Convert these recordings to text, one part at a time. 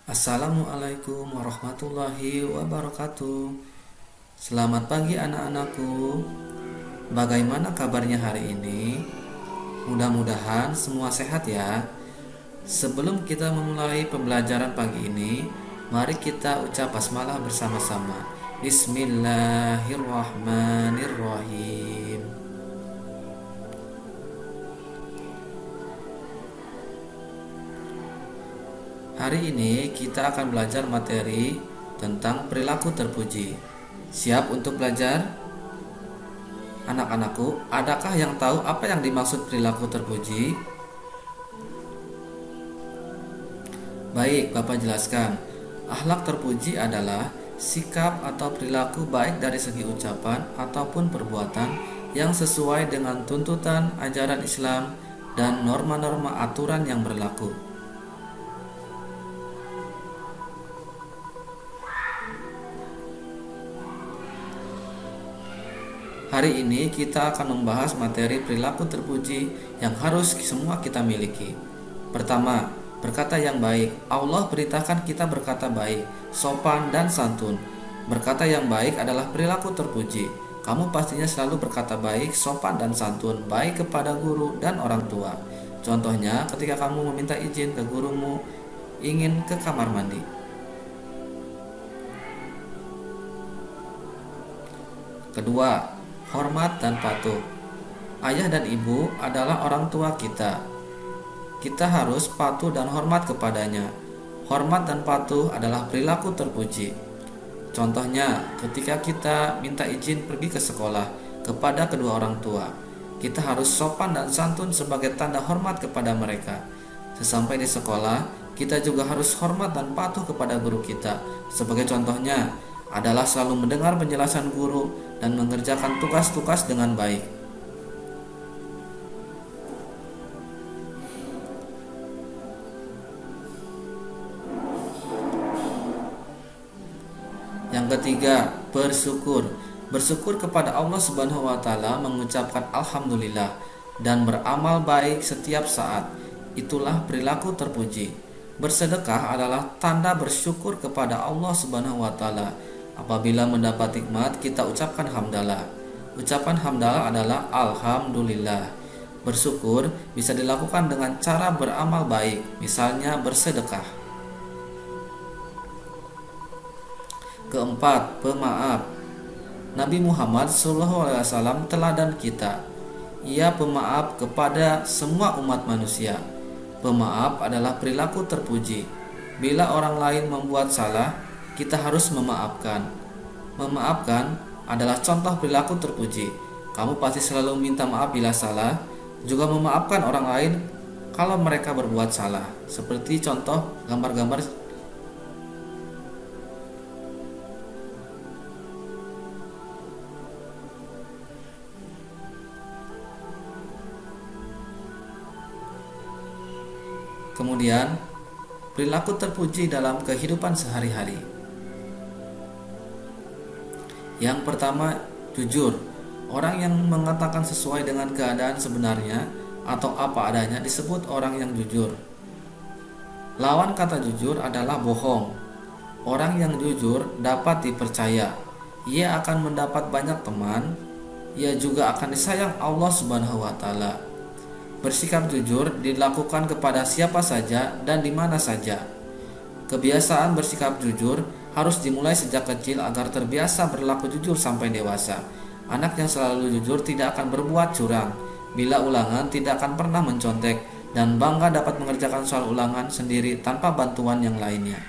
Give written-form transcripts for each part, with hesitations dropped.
Assalamualaikum warahmatullahi wabarakatuh. Selamat pagi anak-anakku. Bagaimana kabarnya hari ini? Mudah-mudahan semua sehat ya. Sebelum kita memulai pembelajaran pagi ini, mari kita ucap basmalah bersama-sama. Bismillahirrahmanirrahim. Hari ini kita akan belajar materi tentang perilaku terpuji. Siap untuk belajar? Anak-anakku, adakah yang tahu apa yang dimaksud perilaku terpuji? Baik, Bapak jelaskan. Akhlak terpuji adalah sikap atau perilaku baik dari segi ucapan ataupun perbuatan yang sesuai dengan tuntutan ajaran Islam dan norma-norma aturan yang berlaku. Hari ini kita akan membahas materi perilaku terpuji yang harus semua kita miliki. Pertama, berkata yang baik. Allah perintahkan kita berkata baik, sopan dan santun. Berkata yang baik adalah perilaku terpuji. Kamu pastinya selalu berkata baik, sopan dan santun, baik kepada guru dan orang tua. Contohnya, ketika kamu meminta izin ke gurumu ingin ke kamar mandi. Kedua, hormat dan patuh. Ayah dan ibu adalah orang tua kita. Kita harus patuh dan hormat kepadanya. Hormat dan patuh adalah perilaku terpuji. Contohnya, ketika kita minta izin pergi ke sekolah kepada kedua orang tua, kita harus sopan dan santun sebagai tanda hormat kepada mereka. Sesampai di sekolah, kita juga harus hormat dan patuh kepada guru kita. Sebagai contohnya adalah selalu mendengar penjelasan guru dan mengerjakan tugas-tugas dengan baik. Yang ketiga, bersyukur. Bersyukur kepada Allah Subhanahu wa taala, mengucapkan alhamdulillah dan beramal baik setiap saat. Itulah perilaku terpuji. Bersedekah adalah tanda bersyukur kepada Allah Subhanahu wa taala. Apabila mendapat nikmat, kita ucapkan hamdalah. Ucapan hamdalah adalah alhamdulillah. Bersyukur bisa dilakukan dengan cara beramal baik, misalnya bersedekah. Keempat, pemaaf. Nabi Muhammad SAW teladan kita. Ia pemaaf kepada semua umat manusia. Pemaaf adalah perilaku terpuji. Bila orang lain membuat salah, kita harus memaafkan. Memaafkan adalah contoh perilaku terpuji. Kamu pasti selalu minta maaf bila salah, juga memaafkan orang lain kalau mereka berbuat salah. Seperti contoh gambar-gambar. Kemudian, perilaku terpuji dalam kehidupan sehari-hari. Yang pertama, jujur. Orang yang mengatakan sesuai dengan keadaan sebenarnya atau apa adanya disebut orang yang jujur. Lawan kata jujur adalah bohong. Orang yang jujur dapat dipercaya. Ia akan mendapat banyak teman. Ia juga akan disayang Allah Subhanahu wa taala. Bersikap jujur dilakukan kepada siapa saja dan di mana saja. Kebiasaan bersikap jujur harus dimulai sejak kecil agar terbiasa berlaku jujur sampai dewasa. Anak yang selalu jujur tidak akan berbuat curang. Bila ulangan tidak akan pernah mencontek dan bangga dapat mengerjakan soal ulangan sendiri tanpa bantuan yang lainnya.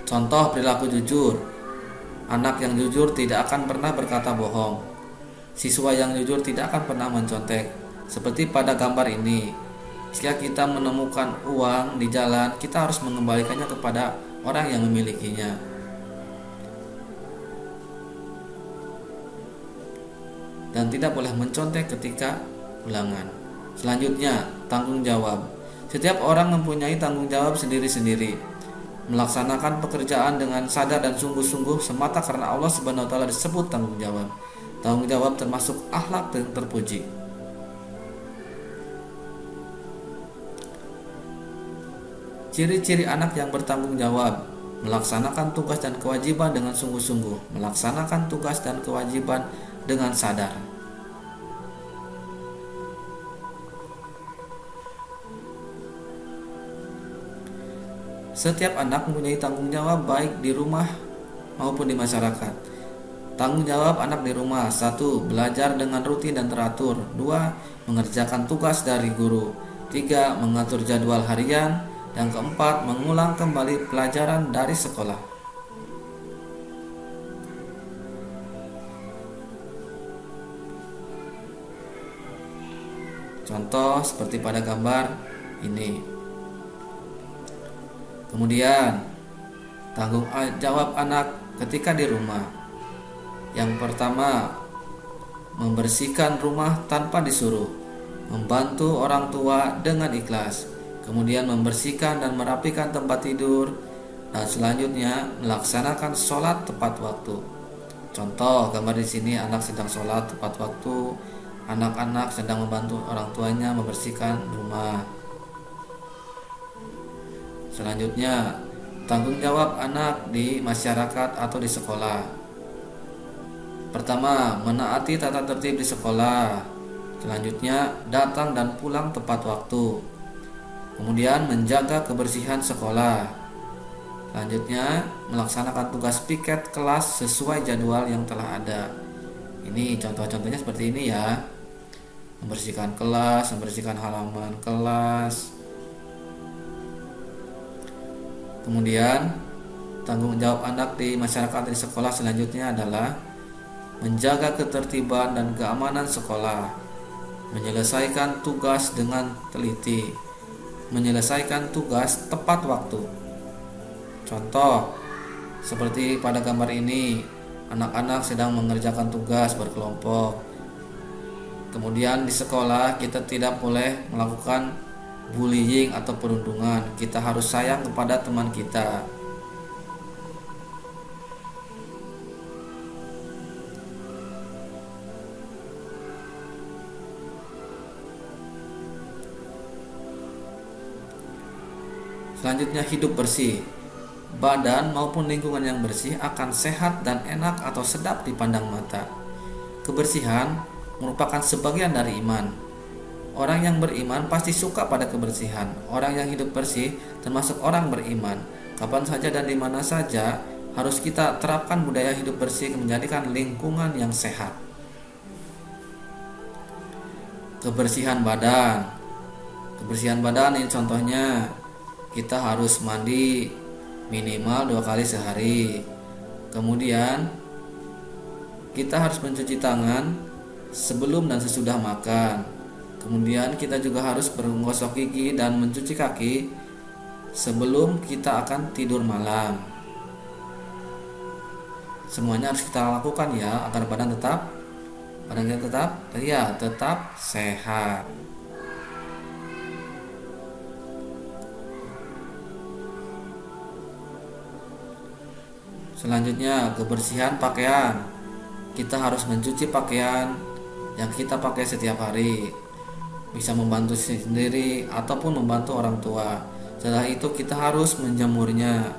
Contoh perilaku jujur. Anak yang jujur tidak akan pernah berkata bohong. Siswa yang jujur tidak akan pernah mencontek. Seperti pada gambar ini. Jika kita menemukan uang di jalan, kita harus mengembalikannya kepada orang yang memilikinya. Dan tidak boleh mencontek ketika ulangan. Selanjutnya, tanggung jawab. Setiap orang mempunyai tanggung jawab sendiri-sendiri. Melaksanakan pekerjaan dengan sadar dan sungguh-sungguh semata karena Allah Subhanahu wa taala disebut tanggung jawab. Tanggung jawab termasuk akhlak yang terpuji. Ciri-ciri anak yang bertanggung jawab: melaksanakan tugas dan kewajiban dengan sungguh-sungguh, melaksanakan tugas dan kewajiban dengan sadar. Setiap anak mempunyai tanggung jawab baik di rumah maupun di masyarakat. Tanggung jawab anak di rumah: 1. Belajar dengan rutin dan teratur. 2. Mengerjakan tugas dari guru. 3. Mengatur jadwal harian. Dan keempat, mengulang kembali pelajaran dari sekolah. Contoh seperti pada gambar ini. Kemudian, tanggung jawab anak ketika di rumah. Yang pertama, membersihkan rumah tanpa disuruh, membantu orang tua dengan ikhlas, kemudian membersihkan dan merapikan tempat tidur, dan selanjutnya melaksanakan sholat tepat waktu. Contoh gambar di sini, anak sedang sholat tepat waktu, anak-anak sedang membantu orang tuanya membersihkan rumah. Selanjutnya, tanggung jawab anak di masyarakat atau di sekolah. Pertama, menaati tata tertib di sekolah. Selanjutnya, datang dan pulang tepat waktu. Kemudian, menjaga kebersihan sekolah. Selanjutnya, melaksanakan tugas piket kelas sesuai jadwal yang telah ada. Ini contoh-contohnya seperti ini ya. Membersihkan kelas, membersihkan halaman kelas. Kemudian, tanggung jawab anak di masyarakat di sekolah selanjutnya adalah menjaga ketertiban dan keamanan sekolah, menyelesaikan tugas dengan teliti, menyelesaikan tugas tepat waktu. Contoh, seperti pada gambar ini, anak-anak sedang mengerjakan tugas berkelompok. Kemudian di sekolah kita tidak boleh melakukan bullying atau perundungan. Kita harus sayang kepada teman kita. Selanjutnya, hidup bersih. Badan maupun lingkungan yang bersih akan sehat dan enak atau sedap dipandang mata. Kebersihan merupakan sebagian dari iman. Orang yang beriman pasti suka pada kebersihan. Orang yang hidup bersih termasuk orang beriman. Kapan saja dan di mana saja harus kita terapkan budaya hidup bersih, menjadikan lingkungan yang sehat. Kebersihan badan. Kebersihan badan ini contohnya, kita harus mandi minimal 2 kali sehari. Kemudian kita harus mencuci tangan sebelum dan sesudah makan. Kemudian kita juga harus menggosok gigi dan mencuci kaki sebelum kita akan tidur malam. Semuanya harus kita lakukan ya, agar badan kita tetap sehat. Selanjutnya, kebersihan pakaian. Kita harus mencuci pakaian yang kita pakai setiap hari. Bisa membantu sendiri ataupun membantu orang tua. Setelah itu kita harus menjemurnya.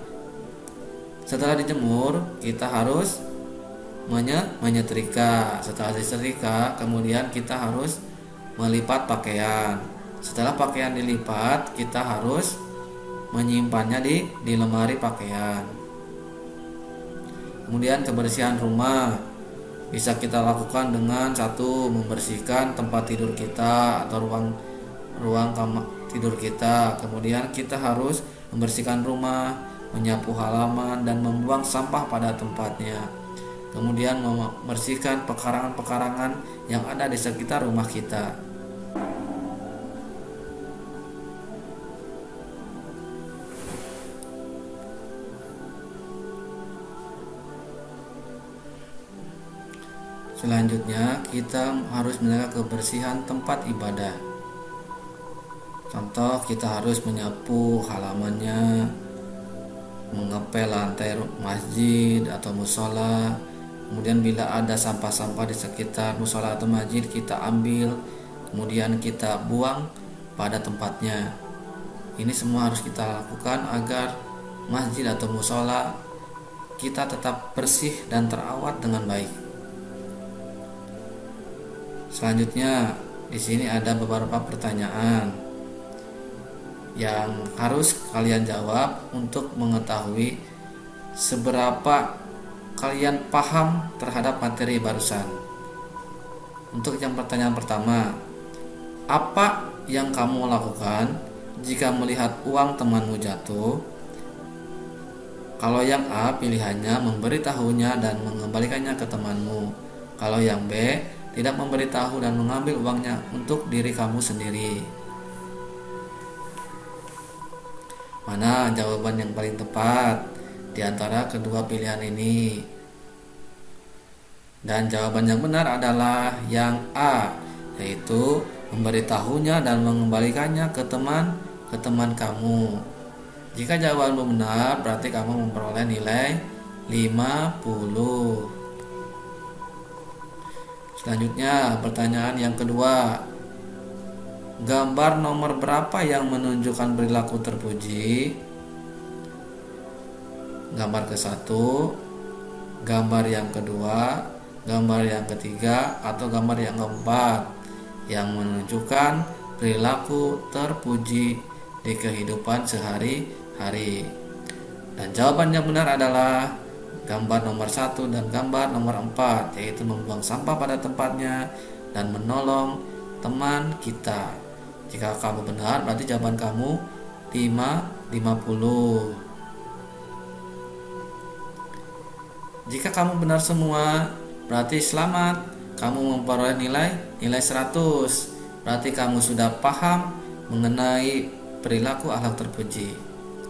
Setelah dijemur, kita harus menyetrika. Setelah disetrika, kemudian kita harus melipat pakaian. Setelah pakaian dilipat, kita harus menyimpannya di lemari pakaian. Kemudian kebersihan rumah bisa kita lakukan dengan 1. Membersihkan tempat tidur kita atau ruang kamar tidur kita. Kemudian kita harus membersihkan rumah, menyapu halaman dan membuang sampah pada tempatnya. Kemudian membersihkan pekarangan-pekarangan yang ada di sekitar rumah kita. Selanjutnya, kita harus menjaga kebersihan tempat ibadah. Contoh, kita harus menyapu halamannya, mengepel lantai masjid atau musola. Kemudian bila ada sampah-sampah di sekitar musola atau masjid, kita ambil, kemudian kita buang pada tempatnya. Ini semua harus kita lakukan agar masjid atau musola kita tetap bersih dan terawat dengan baik. Selanjutnya, di sini ada beberapa pertanyaan yang harus kalian jawab untuk mengetahui seberapa kalian paham terhadap materi barusan. Untuk yang pertanyaan pertama, apa yang kamu lakukan jika melihat uang temanmu jatuh? Kalau yang A, pilihannya memberitahunya dan mengembalikannya ke temanmu. Kalau yang B, tidak memberitahu dan mengambil uangnya untuk diri kamu sendiri. Mana jawaban yang paling tepat di antara kedua pilihan ini? Dan jawaban yang benar adalah yang A, yaitu memberitahunya dan mengembalikannya ke teman kamu. Jika jawabanmu benar, berarti kamu memperoleh nilai 50. Selanjutnya, pertanyaan yang kedua. Gambar nomor berapa yang menunjukkan perilaku terpuji? Gambar ke-1, gambar yang kedua, gambar yang ketiga, atau gambar yang keempat yang menunjukkan perilaku terpuji di kehidupan sehari-hari. Dan jawaban yang benar adalah gambar nomor 1 dan gambar nomor 4, yaitu membuang sampah pada tempatnya dan menolong teman kita. Jika kamu benar, berarti jawaban kamu 50. Jika kamu benar semua, berarti selamat, kamu memperoleh nilai 100. Berarti kamu sudah paham mengenai perilaku akhlak terpuji.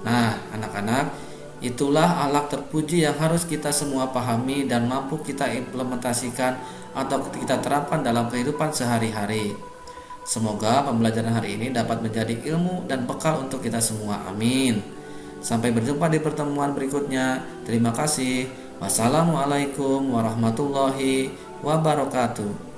Nah, anak-anak, itulah akhlak terpuji yang harus kita semua pahami dan mampu kita implementasikan atau kita terapkan dalam kehidupan sehari-hari. Semoga pembelajaran hari ini dapat menjadi ilmu dan bekal untuk kita semua. Amin. Sampai berjumpa di pertemuan berikutnya. Terima kasih. Wassalamualaikum warahmatullahi wabarakatuh.